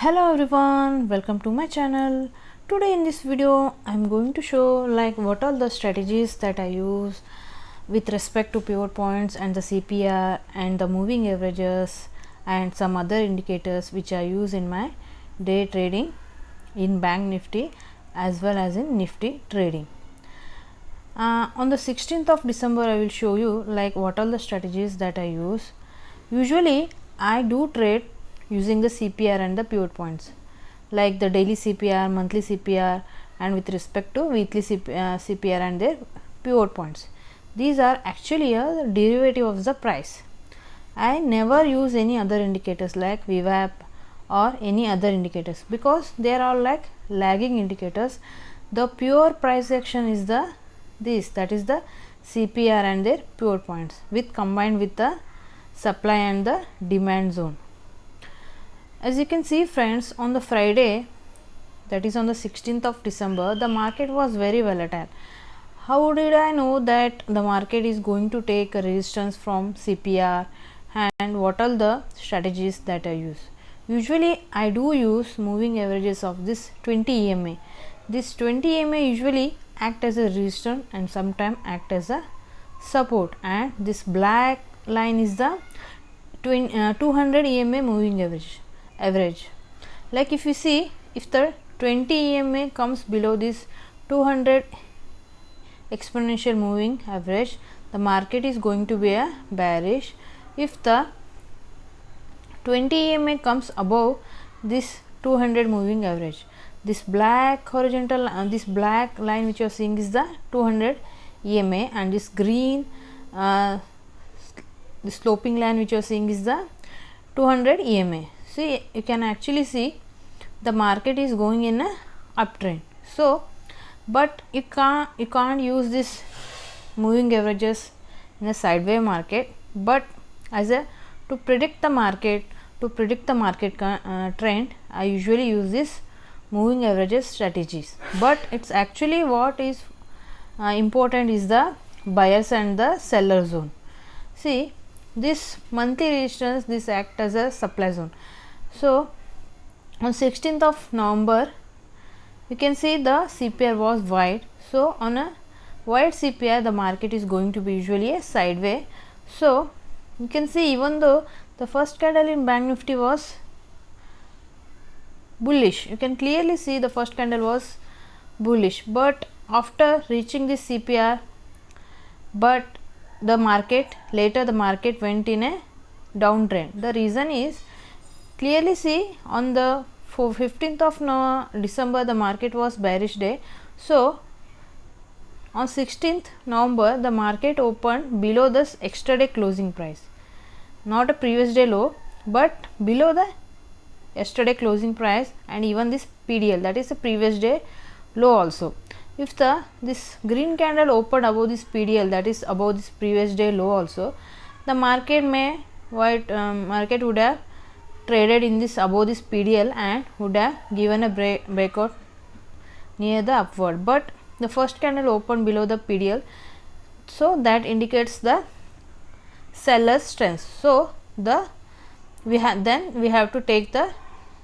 Hello everyone, welcome to my channel. Today in this video I am going to show what are the strategies that I use with respect to pivot points and the CPR and the moving averages and some other indicators which I use in my day trading in Banknifty as well as in Nifty trading. On the 16th of December I will show you what are the strategies that I use. Usually I do trade using the CPR and the pivot points, like the daily CPR, monthly CPR, and with respect to weekly CPR and their pivot points. These are actually a derivative of the price. I never use any other indicators like VWAP or any other indicators because they are all like lagging indicators. The pure price action is that is the CPR and their pivot points combined with the supply and the demand zone. As you can see friends, on the Friday, that is on the 16th of December, the market was very volatile. How did I know that the market is going to take a resistance from CPR, and what are the strategies that I use? Usually I do use moving averages of this 20 EMA. This 20 EMA usually act as a resistance and sometimes act as a support, and this black line is the 200 EMA moving average. Like if you see, if the 20 EMA comes below this 200 exponential moving average, the market is going to be a bearish. If the 20 EMA comes above this 200 moving average, this black horizontal this black line which you are seeing is the 200 EMA, and this green the sloping line which you are seeing is the 200 EMA. See, you can actually see the market is going in a uptrend. So, but you can't use this moving averages in a sideways market, but as a to predict the market trend, I usually use this moving averages strategies. But it's actually what is important is the buyers and the seller zone. See, this monthly resistance, this act as a supply zone. So, on 16th of November, you can see the CPR was wide. So, on a wide CPR, the market is going to be usually a sideways. So, you can see even though the first candle in Banknifty was bullish, you can clearly see the first candle was bullish, but after reaching this CPR, but the market went in a downtrend. The reason is, clearly see on the 15th of December the market was bearish day. So, on 16th November the market opened below this extra day closing price, not a previous day low, but below the yesterday closing price, and even this PDL, that is the previous day low also. If this green candle opened above this PDL, that is above this previous day low also, the market would have traded in this above this PDL and would have given a breakout near the upward, but the first candle opened below the PDL, so that indicates the seller's strength. So, we have to take the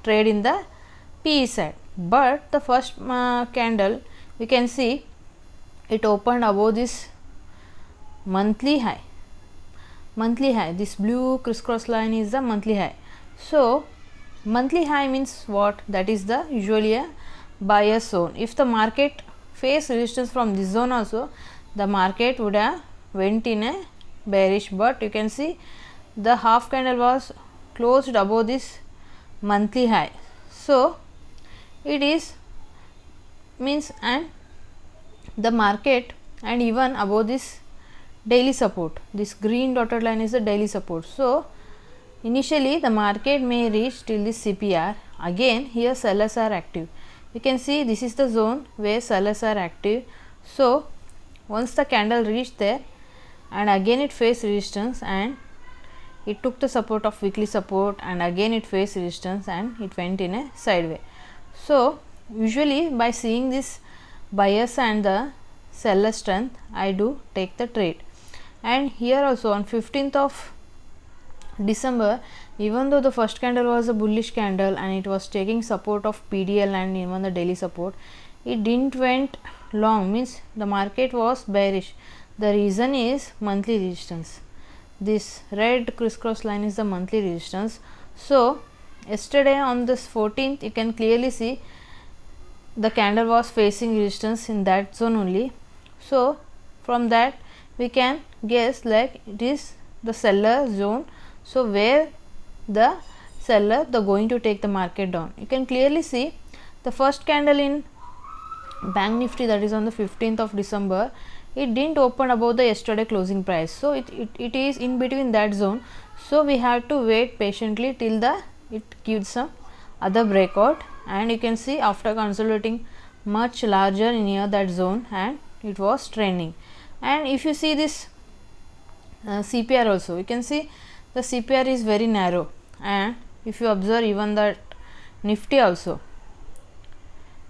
trade in the PE side. But the first candle, we can see it opened above this monthly high. This blue crisscross line is the monthly high. So, monthly high means what? That is the usually a buyer zone. If the market face resistance from this zone also, the market would have went in a bearish, but you can see the half candle was closed above this monthly high. So, it is means, and the market and even above this daily support, this green dotted line is the daily support. So, initially the market may reach till this CPR. Again here sellers are active. You can see this is the zone where sellers are active. So, once the candle reached there, and again it faced resistance and it took the support of weekly support, and again it faced resistance and it went in a sideways. So, usually by seeing this buyers and the seller strength, I do take the trade. And here also on 15th of December, even though the first candle was a bullish candle and it was taking support of PDL and even the daily support, it didn't went long, means the market was bearish. The reason is monthly resistance. This red crisscross line is the monthly resistance. So yesterday on this 14th, you can clearly see the candle was facing resistance in that zone only. So from that we can guess like it is the seller zone. So where the seller going to take the market down. You can clearly see the first candle in Banknifty, that is on the 15th of December, it didn't open above the yesterday closing price. So it is in between that zone. So we have to wait patiently till it gives some other breakout, and you can see after consolidating much larger near that zone and it was trending. And if you see this CPR also, you can see the CPR is very narrow, and if you observe even that Nifty also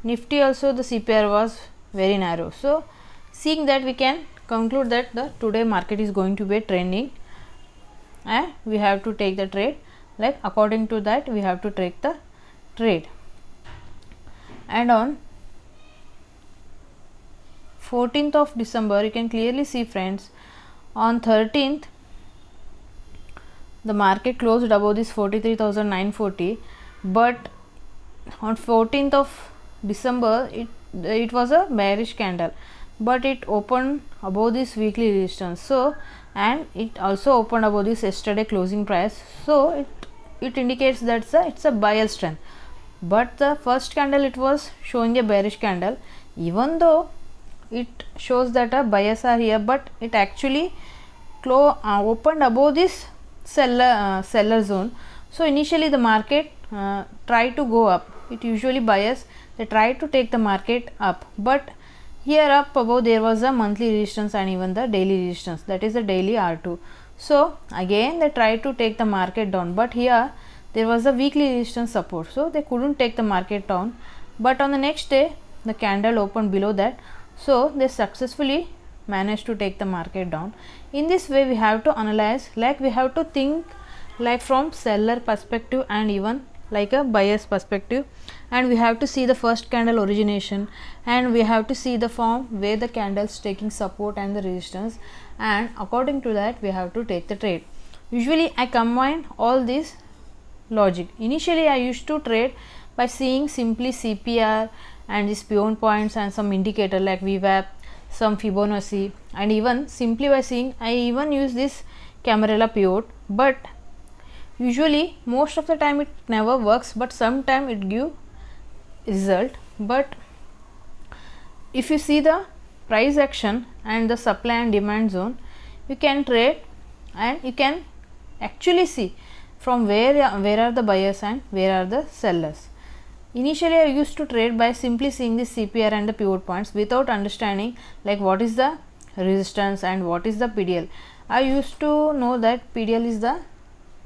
the CPR was very narrow. So seeing that, we can conclude that the today market is going to be trending and we have to take the trade. Like according to that we have to take the trade. And on 14th of December, you can clearly see friends, on 13th the market closed above this 43,940, but on 14th of December it was a bearish candle, but it opened above this weekly resistance. So and it also opened above this yesterday closing price. So it indicates that it's a buyer strength. But the first candle, it was showing a bearish candle, even though it shows that buyers are here, but it actually opened above this seller zone. So initially the market tried to go up. It usually buyers, they try to take the market up, but here up above there was a monthly resistance and even the daily resistance, that is the daily R2. So again they tried to take the market down, but here there was a weekly resistance support, so they couldn't take the market down. But on the next day the candle opened below that, so they successfully managed to take the market down. In this way we have to analyze, like we have to think like from seller perspective and even like a buyer's perspective, and we have to see the first candle origination, and we have to see the form where the candles taking support and the resistance, and according to that we have to take the trade. Usually I combine all this logic. Initially I used to trade by seeing simply CPR and these pivot points and some indicator like VWAP, some Fibonacci, and even simply by seeing, I even use this Camarilla pivot, but usually most of the time it never works, but sometime it give result. But if you see the price action and the supply and demand zone, you can trade and you can actually see from where are the buyers and where are the sellers. Initially I used to trade by simply seeing the CPR and the pivot points without understanding like what is the resistance and what is the PDL. I used to know that PDL is the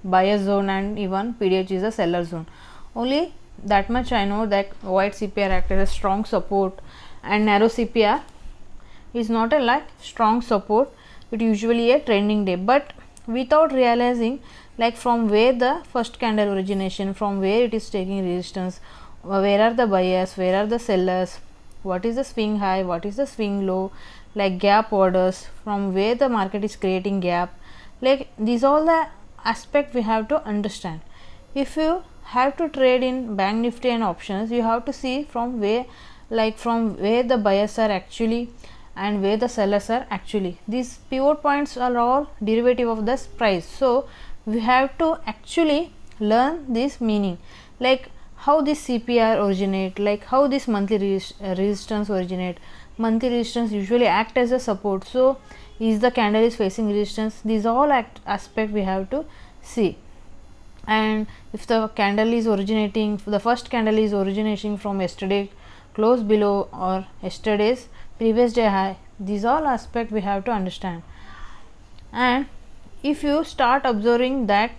buyer zone and even PDH is the seller zone. Only that much I know, that wide CPR acted as strong support and narrow CPR is not a like strong support, it usually a trending day. But without realizing like from where the first candle origination, from where it is taking resistance, where are the buyers, where are the sellers, what is the swing high, what is the swing low, like gap orders, from where the market is creating gap, like these all the aspect we have to understand. If you have to trade in Banknifty and options, you have to see from where, like from where the buyers are actually and where the sellers are actually. These pivot points are all derivative of this price, so we have to actually learn this meaning, like how this CPR originate, like how this monthly resistance originate. Monthly resistance usually act as a support, so is the candle is facing resistance, these all aspect we have to see. And if the candle is originating, the first candle is originating from yesterday close below or yesterday's previous day high, these all aspect we have to understand. And if you start observing that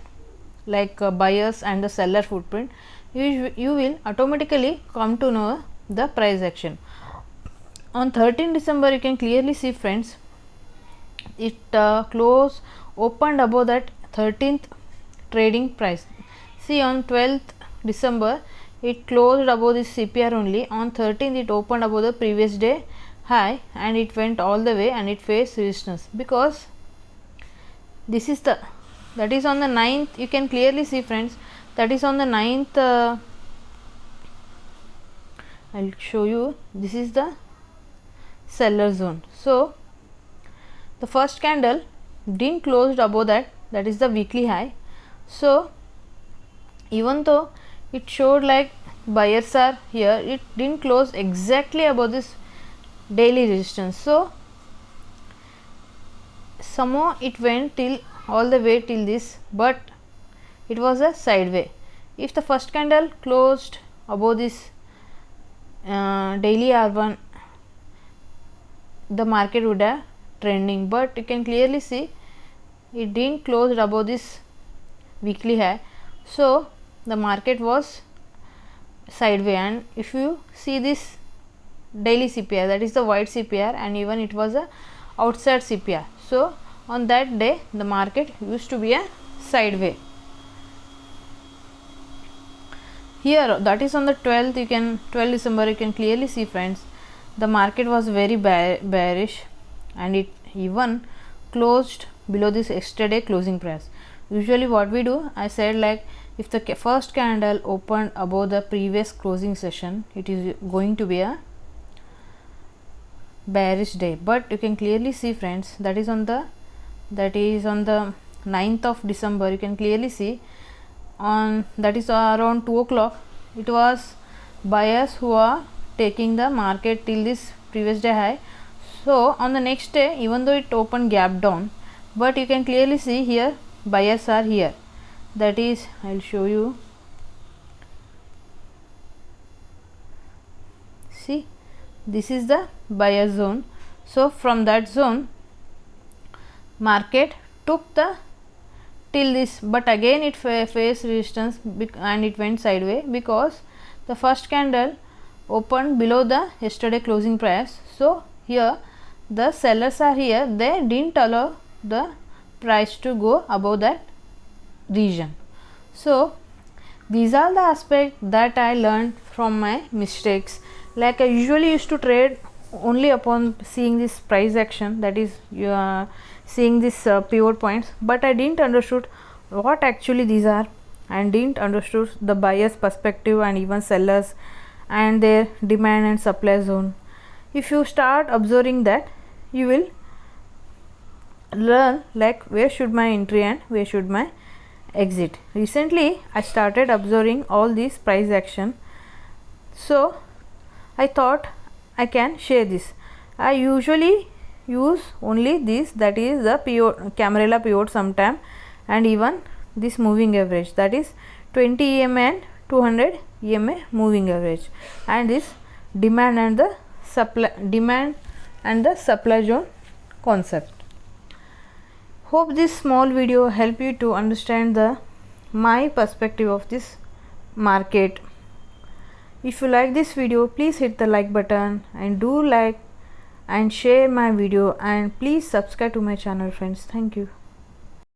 like buyers and the seller footprint, you will automatically come to know the price action. On 13 December you can clearly see friends, it opened above that 13th trading price. See, on 12th December it closed above this CPR only. On 13th it opened above the previous day high and it went all the way and it faced resistance, because this is the, that is on the 9th, you can clearly see friends, that is on the 9th. I'll show you, this is the seller zone. So the first candle didn't close above that, that is the weekly high. So even though it showed like buyers are here, it didn't close exactly above this daily resistance. So somehow it went till all the way till this, but it was a sideway. If the first candle closed above this daily R1, the market would have trending, but you can clearly see it didn't close above this weekly high. So the market was sideway, and if you see this daily CPR, that is the white CPR, and even it was a outside CPR. So on that day the market used to be a sideway. Here, that is on the 12th, 12 December, you can clearly see friends, the market was very bearish and it even closed below this yesterday closing price. Usually what we do, I said like if the first candle opened above the previous closing session, it is going to be a bearish day. But you can clearly see friends, that is on the 9th of December, you can clearly see, on that is around 2 o'clock, it was buyers who are taking the market till this previous day high. So on the next day, even though it opened gap down, but you can clearly see here buyers are here, that is, I'll show you, see, this is the buyer zone. So from that zone market took the till this, but again it faced resistance and it went sideways, because the first candle opened below the yesterday closing price. So here the sellers are here, they didn't allow the price to go above that region. So these are the aspects that I learned from my mistakes. Like I usually used to trade only upon seeing this price action, that is you are seeing this pivot points, but I didn't understood what actually these are, and didn't understood the buyer's perspective and even sellers and their demand and supply zone. If you start observing that, you will learn like where should my entry and where should my exit. Recently I started observing all these price action, so I thought I can share this. I usually use only this, that is the pivot, Camarilla pivot sometime, and even this moving average, that is 20 EMA and 200 EMA moving average, and this demand and the supply zone concept. Hope this small video help you to understand my perspective of this market. If you like this video, please hit the like button and do like and share my video, and please subscribe to my channel friends. Thank you.